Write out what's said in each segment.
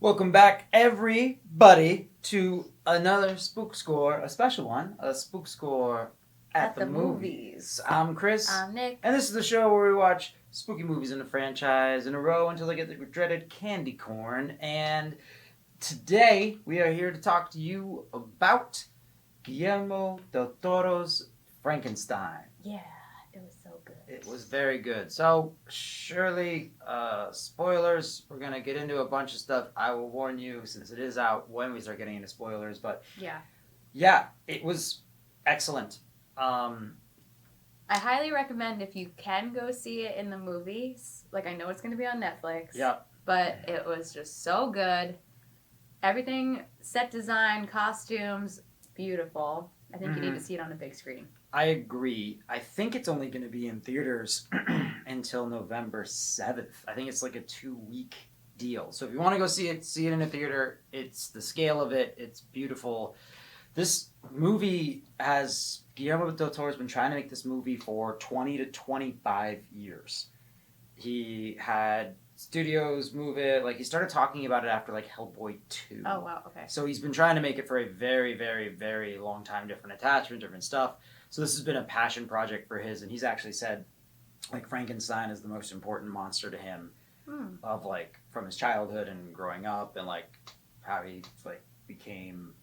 Welcome back, everybody, to another Spook Score, a special one, a Spook Score at the movies. I'm Chris. I'm Nick. And this is the show where we watch spooky movies in a franchise in a row until they get the dreaded candy corn. And today we are here to talk to you about Guillermo del Toro's Frankenstein. Yeah, it was so good. It was very good. So, surely, spoilers, we're going to get into a bunch of stuff. I will warn you, since it is out, when we start getting into spoilers. But, yeah, it was excellent. I highly recommend if you can go see it in the movies. Like, I know it's going to be on Netflix. Yep. But it was just so good. Everything, set design, costumes, beautiful. I think you need to see it on a big screen. I agree. I think it's only going to be in theaters until November 7th. I think it's like a 2-week deal. So if you want to go see it in a theater. It's the scale of it. It's beautiful. This movie Guillermo del Toro has been trying to make this movie for 20 to 25 years. He had studios move it. Like, he started talking about it after, like, Hellboy 2. Oh, wow, okay. So he's been trying to make it for a very, very, very long time, different attachment, different stuff. So this has been a passion project for his, and he's actually said, like, Frankenstein is the most important monster to him of, like, from his childhood and growing up, and, like, how he, like, became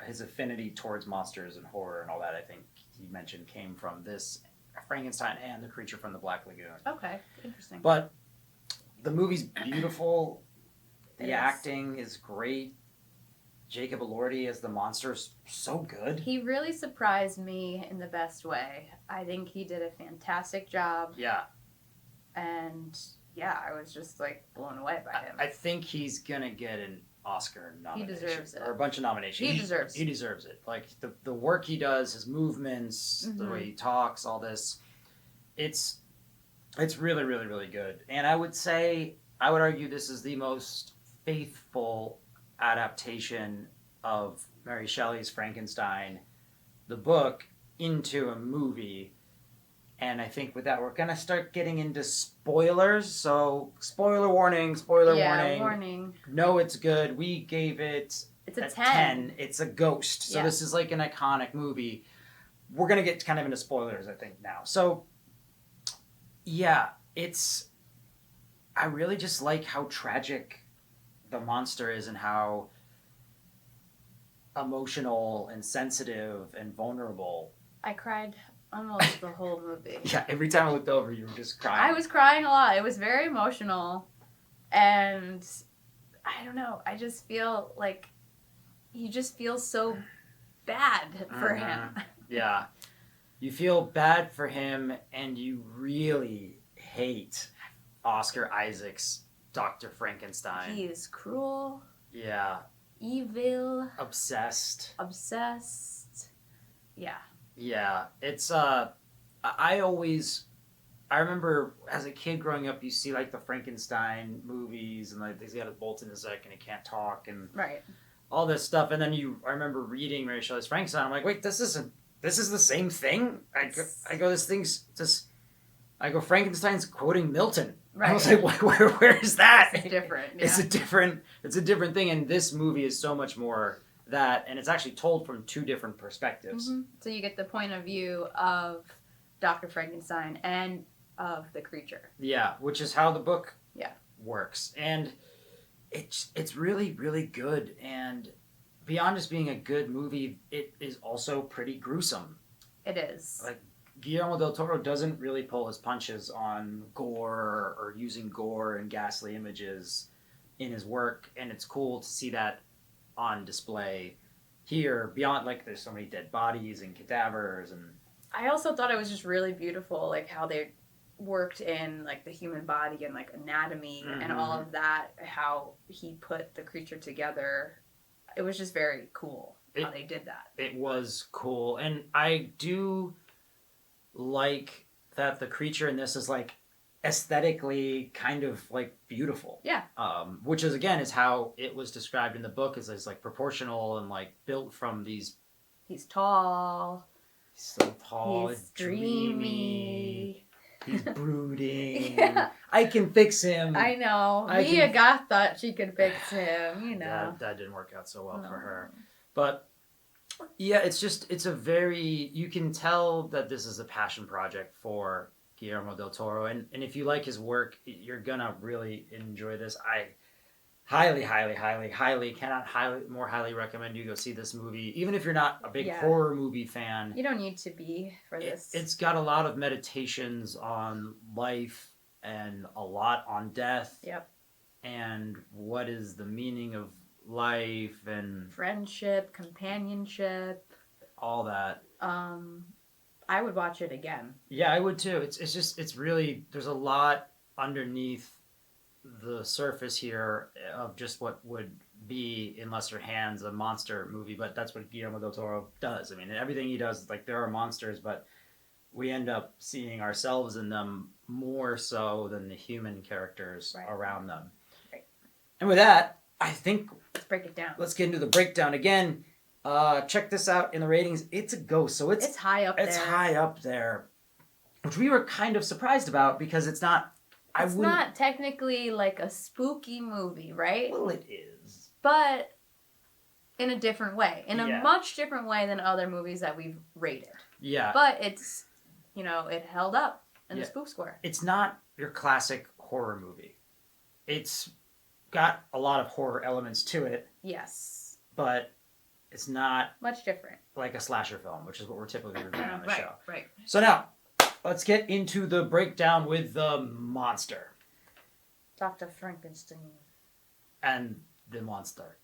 his affinity towards monsters and horror and all that. I think he mentioned came from this Frankenstein and the Creature from the Black Lagoon. Okay, interesting. But the movie's beautiful. The acting is great. Jacob Elordi as the monster is so good. He really surprised me in the best way. I think he did a fantastic job. Yeah. And, yeah, I was just, like, blown away by him. I think he's going to get an Oscar nomination. He deserves it. Or a bunch of nominations. He deserves it. He deserves it. Like, the work he does, his movements, the way he talks, all this. It's really, really, really good. And I would argue this is the most faithful adaptation of Mary Shelley's Frankenstein, the book, into a movie. And I think with that, we're going to start getting into spoilers. So, spoiler warning. Warning. No, it's good. We gave it a 10. It's a ghost. So this is like an iconic movie. We're going to get kind of into spoilers, I think, now. So, yeah, I really just like how tragic the monster is and how emotional and sensitive and vulnerable. I cried almost the whole movie. Yeah, every time I looked over, you were just crying. I was crying a lot. It was very emotional. And I don't know. I just feel like you just feel so bad for him. Yeah. You feel bad for him, and you really hate Oscar Isaac's Dr. Frankenstein. He is cruel. Yeah. Evil. Obsessed. Yeah. Yeah. It's, I remember as a kid growing up, you see, like, the Frankenstein movies, and, like, he's got a bolt in his neck, and he can't talk, and all this stuff. And then I remember reading Mary Shelley's Frankenstein. I'm like, wait, this is the same thing? I go, Frankenstein's quoting Milton. Right. I was like, where is that? It's different. Yeah. It's a different thing, and this movie is so much more that, and it's actually told from two different perspectives. Mm-hmm. So you get the point of view of Dr. Frankenstein and of the creature. Yeah, which is how the book works. And it's really, really good. And beyond just being a good movie, it is also pretty gruesome. It is. Like, Guillermo del Toro doesn't really pull his punches on gore or using gore and ghastly images in his work, and it's cool to see that on display here. Beyond, like, there's so many dead bodies and cadavers, and I also thought it was just really beautiful, like, how they worked in, like, the human body and, like, anatomy and all of that, how he put the creature together. It was just very cool how they did that. It was cool, and I do like that the creature in this is, like, aesthetically kind of, like, beautiful. Yeah. Which is, again, is how it was described in the book, as like proportional and, like, built from these. He's tall. He's so tall. He's dreamy. He's brooding. Yeah. I can fix him. I know. I Mia can- Goth thought she could fix him, you know. That didn't work out so well No. for her. But yeah, it's a very, you can tell that this is a passion project for Guillermo del Toro. And if you like his work, you're gonna really enjoy this. I highly cannot more highly recommend you go see this movie. Even if you're not a big Yeah. horror movie fan, You don't need to be for this. it's got a lot of meditations on life and a lot on death. Yep. And what is the meaning of life and Friendship, companionship. all that. I would watch it again. Yeah, I would too. It's really, there's a lot underneath the surface here of just what would be in lesser hands a monster movie, but that's what Guillermo del Toro does. I mean, everything he does, like, there are monsters, but we end up seeing ourselves in them more so than the human characters around them. Right. And with that, I think Let's break it down. let's get into the breakdown again. Check this out in the ratings. It's a ghost, so It's high up there. it's high up there, which we were kind of surprised about because it's not. It's not technically like a spooky movie, right? Well, it is. But in a different way. In a Yeah. much different way than other movies that we've rated. Yeah. But it's, it held up in the Yeah. Spook Score. It's not your classic horror movie. It's got a lot of horror elements to it, Yes. but it's not Much different. like a slasher film, which is what we're typically reviewing on the Right, show. right. So now, let's get into the breakdown with the monster Dr. Frankenstein. and the monster.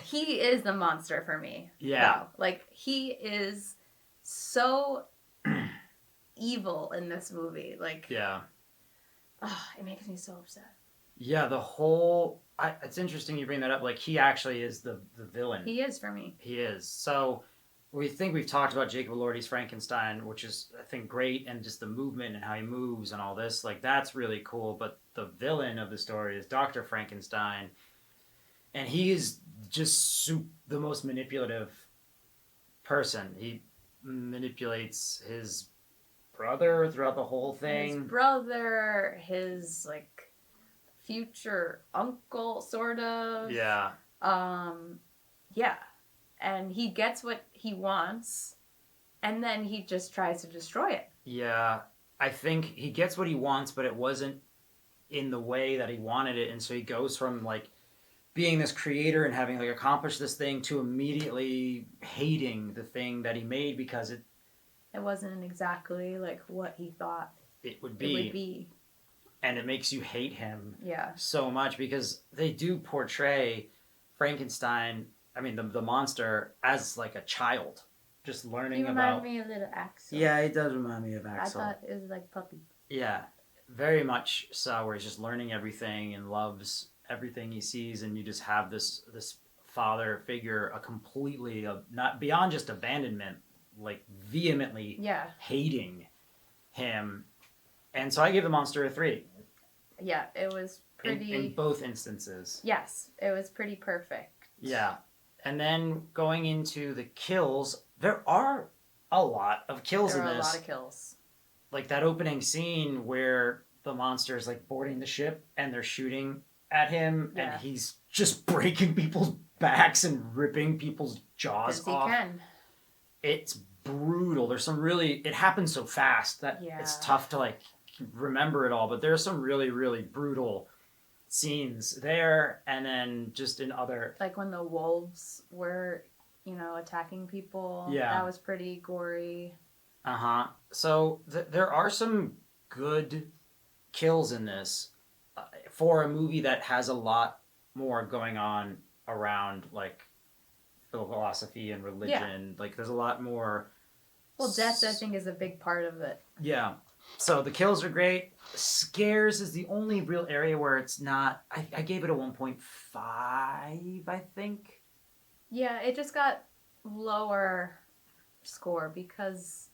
He is the monster for me. Yeah. Wow. Like, he is so evil in this movie. Like, Yeah. it makes me so upset. Yeah, the whole... it's interesting you bring that up. Like, he actually is the villain. He is for me. He is. So, we've talked about Jacob Elordi's Frankenstein, which is, I think, great, and just the movement and how he moves and all this. Like, that's really cool. But the villain of the story is Dr. Frankenstein. And he is just the most manipulative person. He manipulates his brother throughout the whole thing. His brother, his, like, future uncle, sort of. Yeah. Yeah. And he gets what he wants, and then he just tries to destroy it. Yeah. I think he gets what he wants, but it wasn't in the way that he wanted it. And so he goes from, like, being this creator and having, like, accomplished this thing to immediately hating the thing that he made because it wasn't exactly, like, what he thought it would it would be. And it makes you hate him Yeah. so much because they do portray Frankenstein, I mean, the monster, as, like, a child. Just learning He about... reminded me of little Axel. Yeah, he does remind me of Axel. I thought it was like puppy. Yeah, very much so, where he's just learning everything and loves everything he sees, and you just have this father figure, not beyond just abandonment, like vehemently hating him. And so I gave the monster a 3. Yeah, it was pretty... In both instances. Yes, it was pretty perfect. Yeah. And then going into the kills, there are a lot of kills in this. There are a lot of kills. Like that opening scene where the monster is, like, boarding the ship and they're shooting at him and he's just breaking people's backs and ripping people's jaws off. He can. It's brutal. There's some really... It happens so fast that it's tough to, like, remember it all, but there's some really, really brutal scenes there, and then just in other... Like when the wolves were, attacking people. Yeah. That was pretty gory. Uh-huh. So there are some good kills in this for a movie that has a lot more going on around, like, philosophy and religion. Yeah. Like, there's a lot more... Well, death, I think, is a big part of it. Yeah. So the kills are great. Scares is the only real area where it's not... I gave it a 1.5, I think. Yeah, it just got lower score because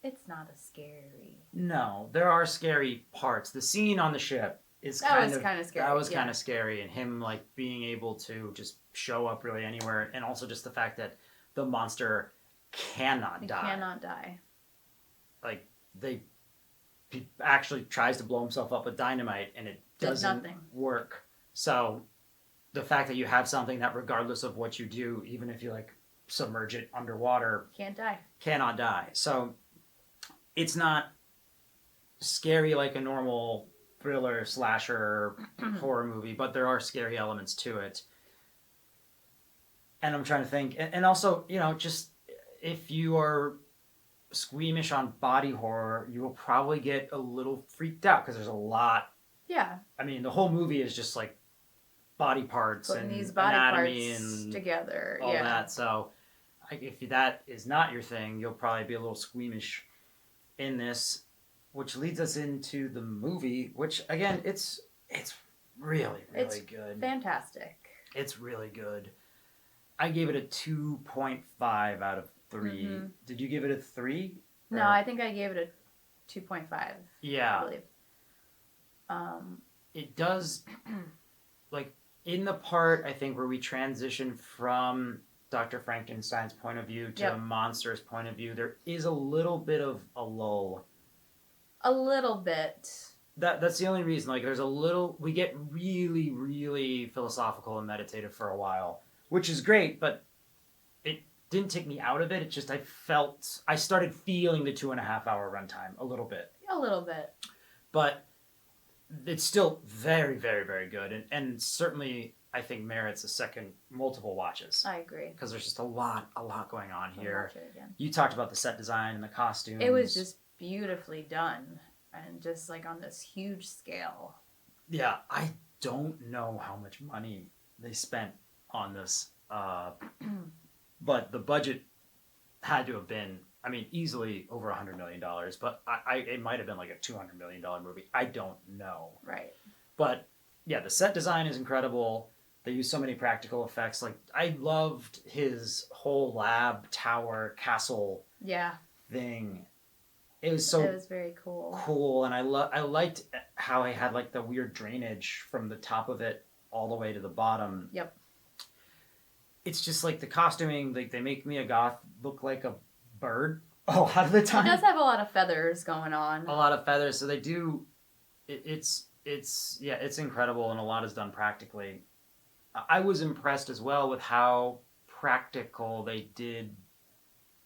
it's not as scary. No, there are scary parts. The scene on the ship is kind of scary. That was kind of scary, and him, like, being able to just show up really anywhere, and also just the fact that the monster cannot die. Cannot die. Like, they he actually tries to blow himself up with dynamite and it doesn't work. So the fact that you have something that regardless of what you do, even if you like submerge it underwater, cannot die. So it's not scary like a normal thriller slasher horror movie, but there are scary elements to it. And I'm trying to think, and also, you know, just if you are squeamish on body horror, you will probably get a little freaked out because there's a lot. Yeah. I mean, the whole movie is just like body parts putting and these body anatomy parts and together. all that. So if that is not your thing, you'll probably be a little squeamish in this, which leads us into the movie, which again, it's really good. Fantastic. It's really good. I gave it a 2.5 out of 3. Mm-hmm. Did you give it a 3? No, I think I gave it a 2.5. Yeah. I believe. It does, like, in the part, I think, where we transition from Dr. Frankenstein's point of view to the monster's point of view, there is a little bit of a lull. A little bit. That's the only reason. Like, there's a little... We get really, really philosophical and meditative for a while, which is great, but it didn't take me out of it. It's just I started feeling the 2.5-hour runtime a little bit. A little bit. But it's still very, very, very good. And certainly, I think, merits a second multiple watches. I agree. Because there's just a lot going on here. You talked about the set design and the costumes. It was just beautifully done. And just like on this huge scale. Yeah, I don't know how much money they spent on this. But the budget had to have been, I mean, easily over $100 million. But it might have been like a $200 million movie. I don't know. Right. But yeah, the set design is incredible. They use so many practical effects. Like, I loved his whole lab, tower, castle thing. It was very cool. Cool, and I liked how he had like the weird drainage from the top of it all the way to the bottom. Yep. It's just like the costuming, like they make Mia Goth look like a bird a lot of the time. It does have a lot of feathers going on. A lot of feathers, so they do. It's incredible, and a lot is done practically. I was impressed as well with how practical they did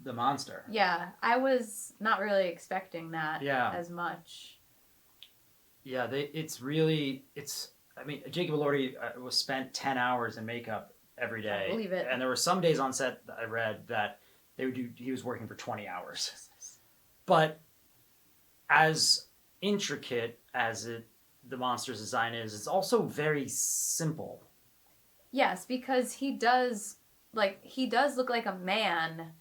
the monster. Yeah, I was not really expecting that as much. Yeah, I mean, Jacob Elordi was spent 10 hours in makeup every day. I believe it. And there were some days on set that I read that he was working for 20 hours. Jesus. But as intricate as the monster's design is, it's also very simple. Yes, because he does look like a man,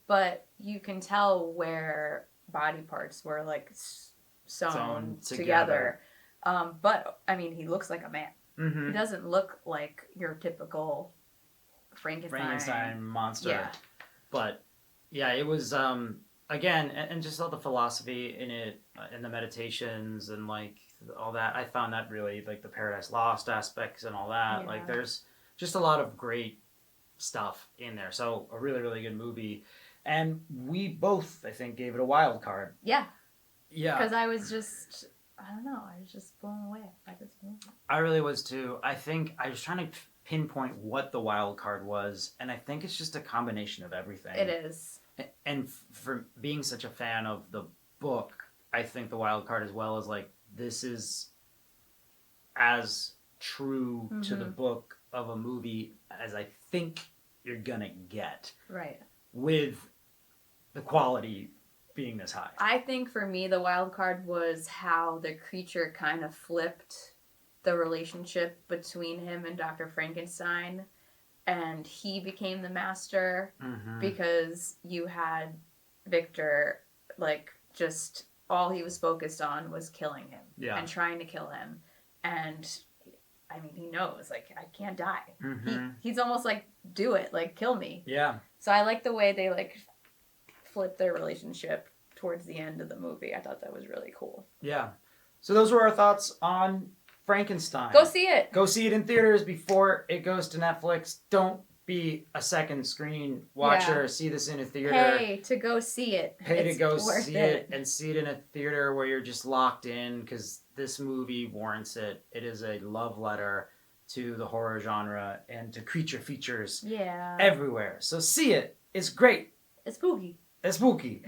but you can tell where body parts were like sewn together. But I mean, he looks like a man. Mm-hmm. He doesn't look like your typical Frankenstein monster. Yeah. But yeah, it was again, and just all the philosophy in it, and the meditations and like all that. I found that really like the Paradise Lost aspects and all that. Yeah. Like there's just a lot of great stuff in there. So a really, really good movie. And we both, I think, gave it a wild card. Yeah. Yeah. Because I was just, I don't know, I was just blown away by this movie. I really was too. I think I was trying to pinpoint what the wild card was, and I think it's just a combination of everything. It is. And for being such a fan of the book, I think the wild card as well is like, this is as true to the book of a movie as I think you're gonna get. Right. With the quality being this high. I think for me, the wild card was how the creature kind of flipped the relationship between him and Dr. Frankenstein, and he became the master because you had Victor, like, just all he was focused on was killing him and trying to kill him. And I mean, he knows, like, I can't die. He's almost like, do it, like, kill me. Yeah. So I like the way they, like, flip their relationship towards the end of the movie. I thought that was really cool. Yeah. So those were our thoughts on Frankenstein. Go see it. Go see it in theaters before it goes to Netflix. Don't be a second screen watcher, Yeah. see this in a theater. Pay to go see it. Pay to It's go worth see it and see it in a theater where you're just locked in because this movie warrants it. It is a love letter to the horror genre and to creature features Yeah. everywhere. So see it. It's great. It's spooky. It's spooky.